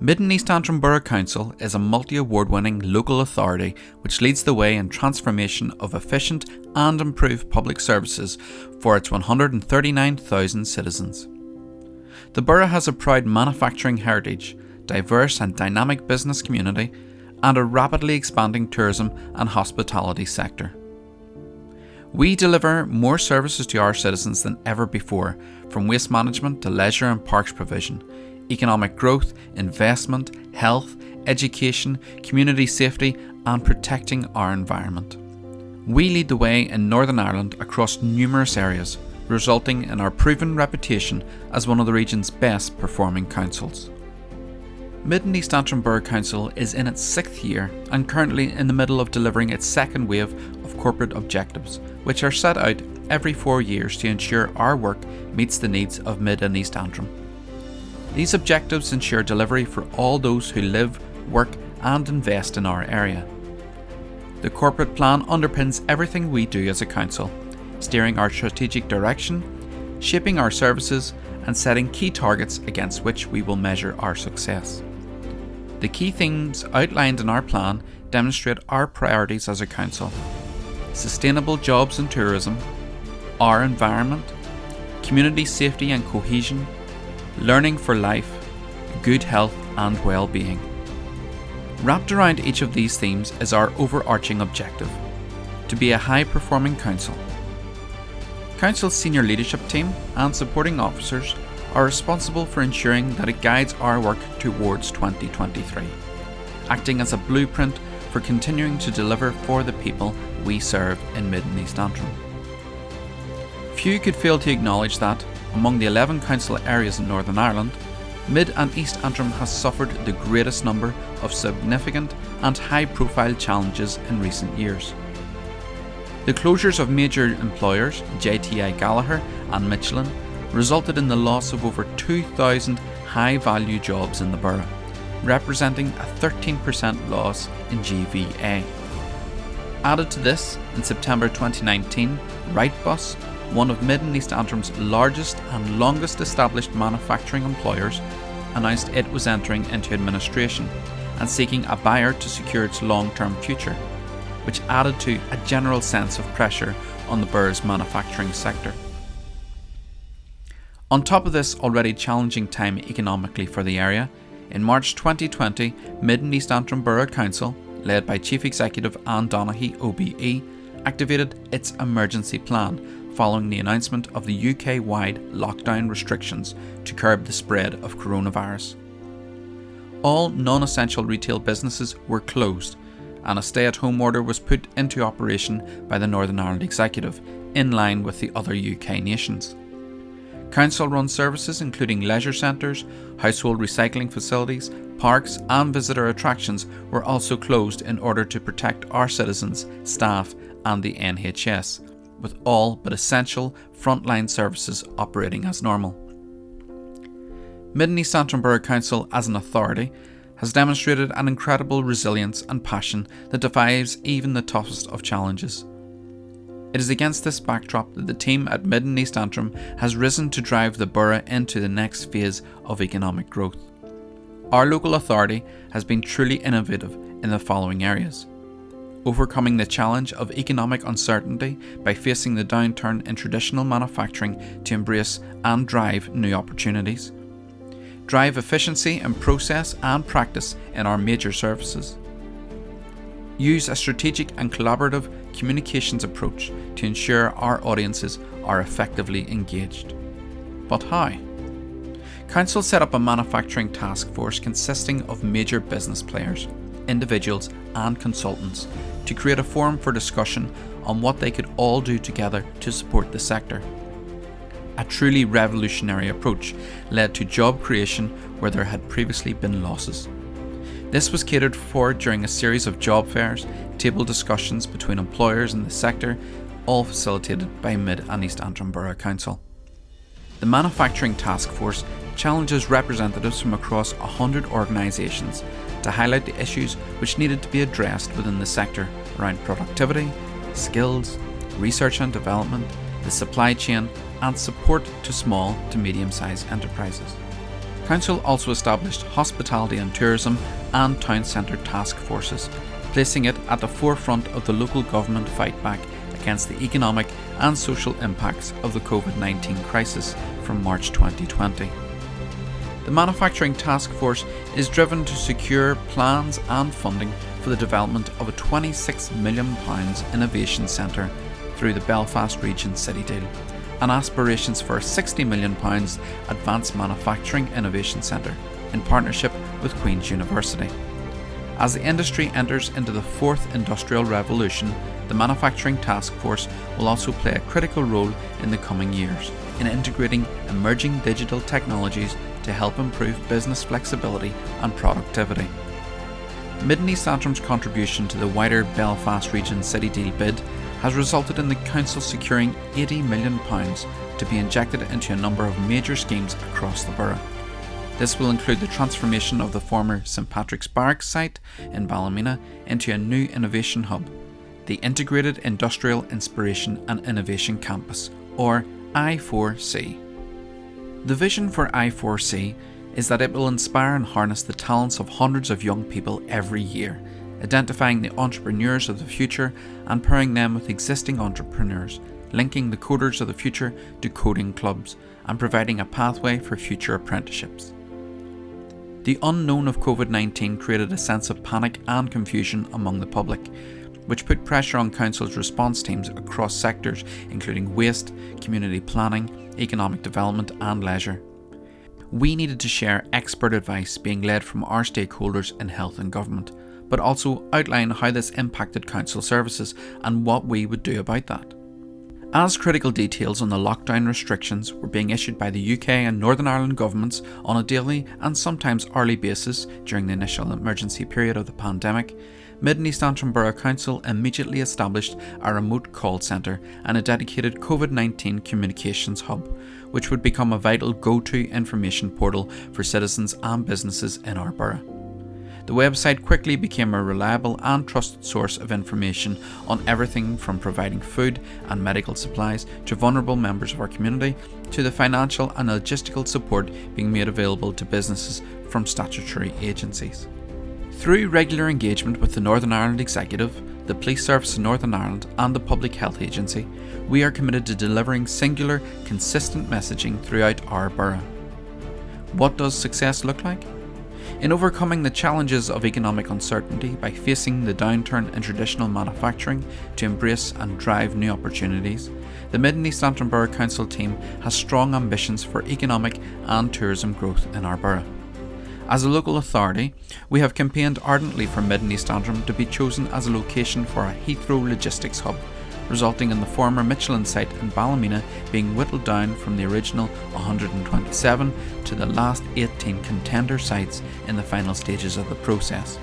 Mid and East Antrim Borough Council is a multi-award-winning local authority which leads the way in transformation of efficient and improved public services for its 139,000 citizens. The borough has a proud manufacturing heritage, diverse and dynamic business community, and a rapidly expanding tourism and hospitality sector. We deliver more services to our citizens than ever before, from waste management to leisure and parks provision, economic growth, investment, health, education, community safety, and protecting our environment. We lead the way in Northern Ireland across numerous areas, resulting in our proven reputation as one of the region's best performing councils. Mid and East Antrim Borough Council is in its 6th year and currently in the middle of delivering its second wave of corporate objectives, which are set out every 4 years to ensure our work meets the needs of Mid and East Antrim. These objectives ensure delivery for all those who live, work and invest in our area. The corporate plan underpins everything we do as a council, steering our strategic direction, shaping our services and setting key targets against which we will measure our success. The key themes outlined in our plan demonstrate our priorities as a council: sustainable jobs and tourism, our environment, community safety and cohesion, learning for life, good health and well-being. Wrapped around each of these themes is our overarching objective: to be a high-performing council. Council's senior leadership team and supporting officers are responsible for ensuring that it guides our work towards 2023, acting as a blueprint for continuing to deliver for the people we serve in Mid and East Antrim. Few could fail to acknowledge that, among the 11 council areas in Northern Ireland, Mid and East Antrim has suffered the greatest number of significant and high-profile challenges in recent years. The closures of major employers, JTI Gallagher and Michelin, resulted in the loss of over 2,000 high-value jobs in the borough, representing a 13% loss in GVA. Added to this, in September 2019, Wrightbus, one of Mid and East Antrim's largest and longest established manufacturing employers, announced it was entering into administration and seeking a buyer to secure its long-term future, which added to a general sense of pressure on the borough's manufacturing sector. On top of this already challenging time economically for the area, in March 2020, Mid and East Antrim Borough Council, led by Chief Executive Anne Donaghy OBE, activated its emergency plan following the announcement of the UK-wide lockdown restrictions to curb the spread of coronavirus. All non-essential retail businesses were closed, and a stay-at-home order was put into operation by the Northern Ireland Executive, in line with the other UK nations. Council-run services including leisure centres, household recycling facilities, parks and visitor attractions were also closed in order to protect our citizens, staff and the NHS, with all but essential frontline services operating as normal. Mid and East Antrim Borough Council as an authority has demonstrated an incredible resilience and passion that defies even the toughest of challenges. It is against this backdrop that the team at Mid and East Antrim has risen to drive the borough into the next phase of economic growth. Our local authority has been truly innovative in the following areas: overcoming the challenge of economic uncertainty by facing the downturn in traditional manufacturing to embrace and drive new opportunities, drive efficiency in process and practice in our major services, use a strategic and collaborative communications approach to ensure our audiences are effectively engaged. But how? Council set up a manufacturing task force consisting of major business players, individuals and consultants to create a forum for discussion on what they could all do together to support the sector. A truly revolutionary approach led to job creation where there had previously been losses. This was catered for during a series of job fairs, table discussions between employers in the sector, all facilitated by Mid and East Antrim Borough Council. The Manufacturing Task Force challenges representatives from across 100 organisations to highlight the issues which needed to be addressed within the sector around productivity, skills, research and development, the supply chain and support to small to medium-sized enterprises. Council also established hospitality and tourism and town centre task forces, placing it at the forefront of the local government fight back against the economic and social impacts of the COVID-19 crisis from March 2020. The Manufacturing Task Force is driven to secure plans and funding for the development of a £26 million innovation centre through the Belfast Region City Deal, and aspirations for a £60 million Advanced Manufacturing Innovation Centre in partnership with Queen's University. As the industry enters into the fourth industrial revolution, the Manufacturing Task Force will also play a critical role in the coming years in integrating emerging digital technologies to help improve business flexibility and productivity. Mid and East Antrim's contribution to the wider Belfast Region City Deal bid has resulted in the Council securing £80 million to be injected into a number of major schemes across the borough. This will include the transformation of the former St Patrick's Barracks site in Ballymena into a new innovation hub, the Integrated Industrial Inspiration and Innovation Campus, or I4C. The vision for I4C is that it will inspire and harness the talents of hundreds of young people every year, identifying the entrepreneurs of the future and pairing them with existing entrepreneurs, linking the coders of the future to coding clubs, and providing a pathway for future apprenticeships. The unknown of COVID-19 created a sense of panic and confusion among the public, which put pressure on Council's response teams across sectors including waste, community planning, economic development and leisure. We needed to share expert advice being led from our stakeholders in health and government, but also outline how this impacted Council services and what we would do about that. As critical details on the lockdown restrictions were being issued by the UK and Northern Ireland governments on a daily and sometimes hourly basis during the initial emergency period of the pandemic, Mid and East Antrim Borough Council immediately established a remote call centre and a dedicated COVID-19 communications hub, which would become a vital go-to information portal for citizens and businesses in our borough. The website quickly became a reliable and trusted source of information on everything from providing food and medical supplies to vulnerable members of our community, to the financial and logistical support being made available to businesses from statutory agencies. Through regular engagement with the Northern Ireland Executive, the Police Service of Northern Ireland and the Public Health Agency, we are committed to delivering singular, consistent messaging throughout our borough. What does success look like? In overcoming the challenges of economic uncertainty by facing the downturn in traditional manufacturing to embrace and drive new opportunities, the Mid and East Antrim Borough Council team has strong ambitions for economic and tourism growth in our borough. As a local authority, we have campaigned ardently for Mid and East Antrim to be chosen as a location for a Heathrow logistics hub, resulting in the former Michelin site in Ballymena being whittled down from the original 127 to the last 18 contender sites in the final stages of the process,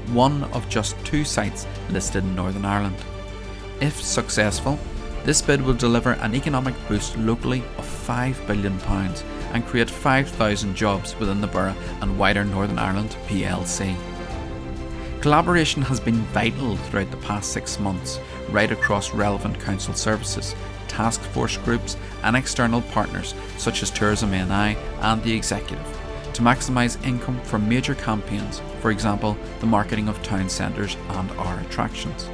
one of just 2 sites listed in Northern Ireland. If successful, this bid will deliver an economic boost locally of £5 billion and create 5,000 jobs within the borough and wider Northern Ireland plc. Collaboration has been vital throughout the past 6 months, right across relevant council services, task force groups and external partners such as Tourism ANI and the Executive, to maximise income from major campaigns, for example the marketing of town centres and our attractions.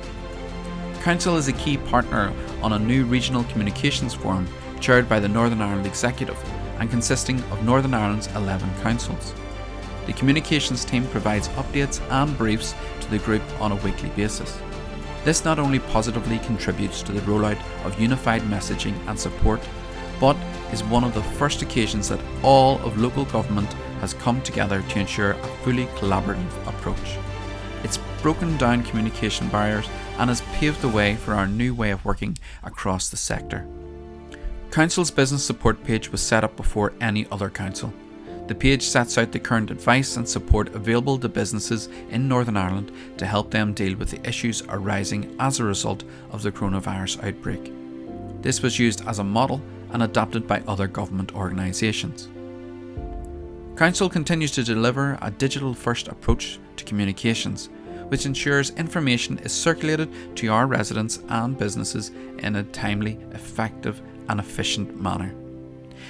Council is a key partner on a new regional communications forum chaired by the Northern Ireland Executive and consisting of Northern Ireland's 11 councils. The communications team provides updates and briefs to the group on a weekly basis. This not only positively contributes to the rollout of unified messaging and support, but is one of the first occasions that all of local government has come together to ensure a fully collaborative approach. It's broken down communication barriers and has paved the way for our new way of working across the sector. Council's business support page was set up before any other council. The page sets out the current advice and support available to businesses in Northern Ireland to help them deal with the issues arising as a result of the coronavirus outbreak. This was used as a model and adapted by other government organisations. Council continues to deliver a digital-first approach to communications, which ensures information is circulated to our residents and businesses in a timely, effective and efficient manner.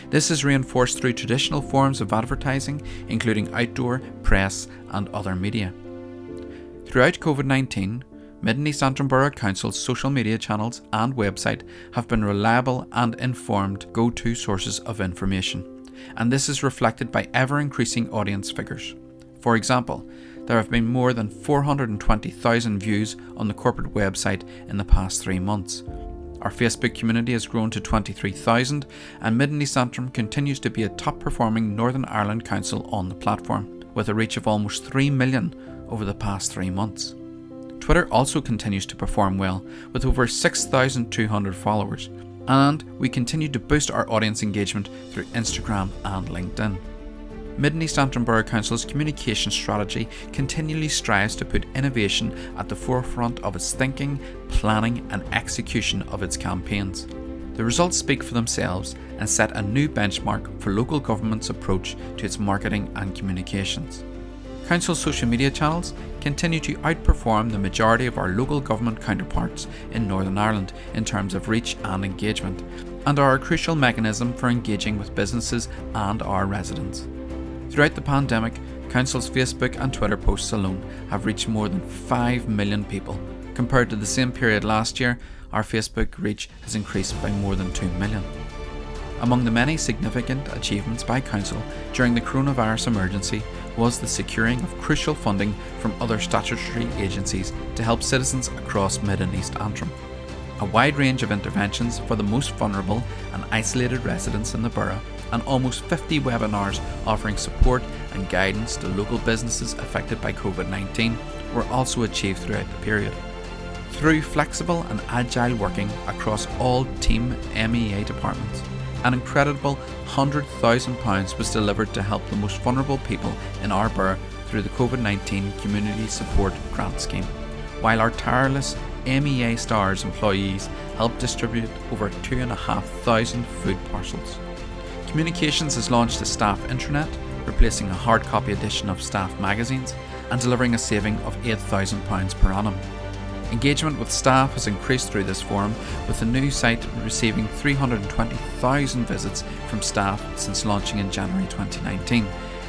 This is reinforced through traditional forms of advertising, including outdoor, press and other media. Throughout COVID-19, Mid and East Antrim Borough Council's social media channels and website have been reliable and informed go-to sources of information, and this is reflected by ever-increasing audience figures. For example, there have been more than 420,000 views on the corporate website in the past 3 months. Our Facebook community has grown to 23,000, and Mid and East Antrim continues to be a top-performing Northern Ireland council on the platform, with a reach of almost 3 million over the past 3 months. Twitter also continues to perform well, with over 6,200 followers, and we continue to boost our audience engagement through Instagram and LinkedIn. Mid and East Antrim Borough Council's communication strategy continually strives to put innovation at the forefront of its thinking, planning and execution of its campaigns. The results speak for themselves and set a new benchmark for local government's approach to its marketing and communications. Council's social media channels continue to outperform the majority of our local government counterparts in Northern Ireland in terms of reach and engagement, and are a crucial mechanism for engaging with businesses and our residents. Throughout the pandemic, Council's Facebook and Twitter posts alone have reached more than 5 million people. Compared to the same period last year, our Facebook reach has increased by more than 2 million. Among the many significant achievements by Council during the coronavirus emergency was the securing of crucial funding from other statutory agencies to help citizens across Mid and East Antrim. A wide range of interventions for the most vulnerable and isolated residents in the borough, and almost 50 webinars offering support and guidance to local businesses affected by COVID-19 were also achieved throughout the period. Through flexible and agile working across all team MEA departments, an incredible £100,000 was delivered to help the most vulnerable people in our borough through the COVID-19 Community Support Grant Scheme, while our tireless MEA Stars employees helped distribute over 2,500 food parcels. Communications has launched a staff intranet, replacing a hard copy edition of staff magazines and delivering a saving of £8,000 per annum. Engagement with staff has increased through this forum, with the new site receiving 320,000 visits from staff since launching in January 2019,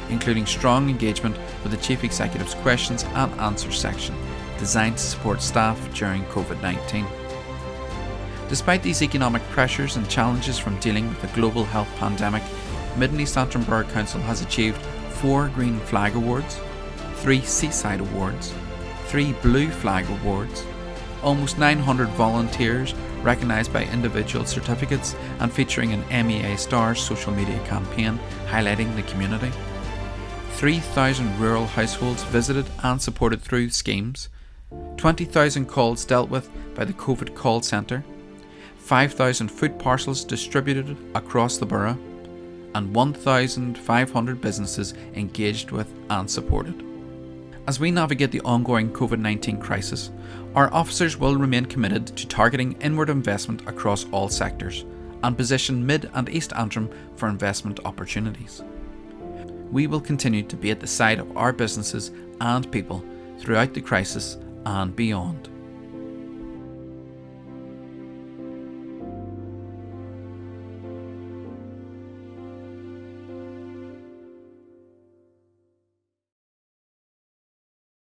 including strong engagement with the Chief Executive's questions and answers section, designed to support staff during COVID-19. Despite these economic pressures and challenges from dealing with the global health pandemic, Mid and East Antrim Borough Council has achieved 4 Green Flag Awards, 3 Seaside Awards, 3 Blue Flag Awards, almost 900 volunteers recognised by individual certificates and featuring an MEA Stars social media campaign highlighting the community, 3,000 rural households visited and supported through schemes, 20,000 calls dealt with by the COVID call centre, 5,000 food parcels distributed across the borough, and 1,500 businesses engaged with and supported. As we navigate the ongoing COVID-19 crisis, our officers will remain committed to targeting inward investment across all sectors and position Mid and East Antrim for investment opportunities. We will continue to be at the side of our businesses and people throughout the crisis and beyond.